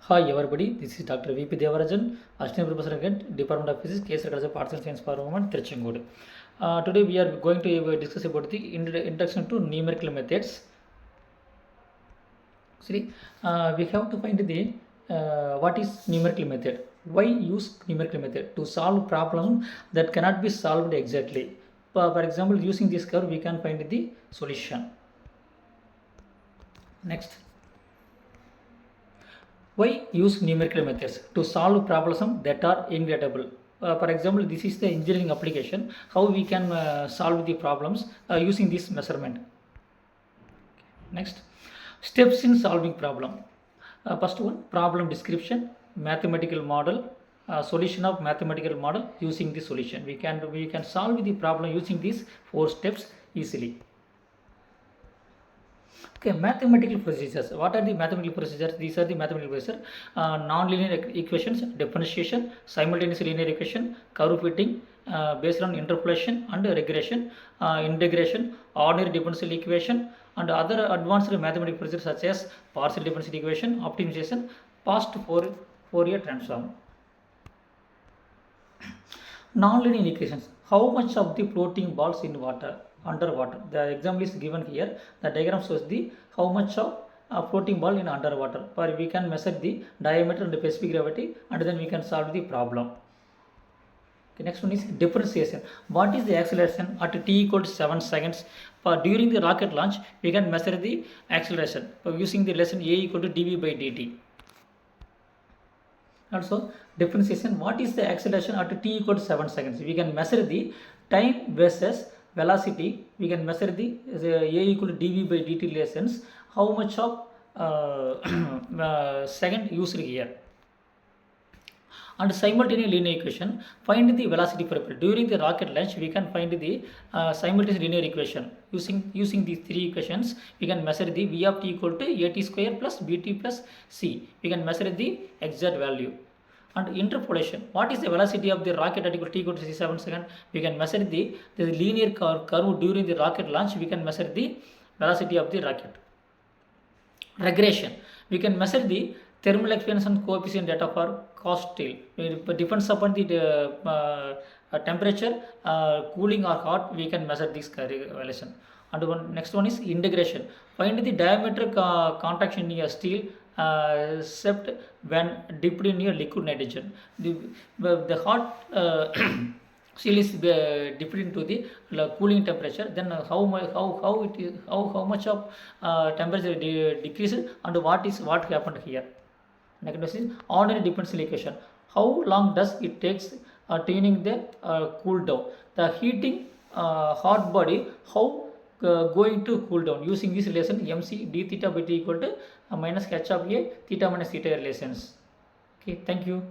Hi everybody, this is Dr. V.P. Devarajan, Assistant Professor at Department of Physics, Case Records of Arts and Science for Women, Tirchangood. Today we are going to discuss about the introduction to numerical methods. See, we have to find the what is numerical method. Why use numerical method? To solve problem that cannot be solved exactly. For example, using this curve, we can find the solution. Next. Why use numerical methods? To solve problems that are ingratable. For example, this is the engineering application. How we can solve the problems using this measurement. Next, steps in solving problem. First one, problem description, mathematical model, solution of mathematical model using the solution. We can solve the problem using these 4 steps easily. Okay, mathematical procedures. What are the mathematical procedures? These are the mathematical procedures. Non-linear equations, differentiation, simultaneous linear equation, curve fitting, based on interpolation and regression, integration, ordinary differential equation, and other advanced mathematical procedures such as partial differential equation, optimization, past Fourier transform. Non-linear equations. How much of the floating balls in water? Underwater. The example is given here. The diagram shows the how much of floating ball in underwater. For we can measure the diameter and the specific gravity, and then we can solve the problem. Okay, next one is differentiation. What is the acceleration at t equal to 7 seconds? For during the rocket launch, we can measure the acceleration using the lesson a equal to dv by dt. Also, differentiation. What is the acceleration at t equal to 7 seconds? We can measure the time versus velocity. We can measure the a equal to dv by dt lessons. How much of second used here? And simultaneous linear equation. Find the velocity profile during the rocket launch. We can find the simultaneous linear equation using these 3 equations. We can measure the v of t equal to at square plus bt plus c. We can measure the exact value. And interpolation. What is the velocity of the rocket at t equal to 7 seconds? We can measure the linear curve during the rocket launch. We can measure the velocity of the rocket. Regression. We can measure the thermal expansion coefficient data for cast tail. It depends upon the temperature, cooling or hot. We can measure this relation. And next one is integration. Find the diameter contraction in a steel except when dipped in a liquid nitrogen. The hot steel is dipped into the cooling temperature. Then how much of temperature decreases and what happened here. Next is ordinary differential equation. How long does it takes tuning the cool down? The heating hot body, how going to cool down? Using this relation M.Sc d theta by t equal to minus h of a theta minus theta relations. Okay, thank you.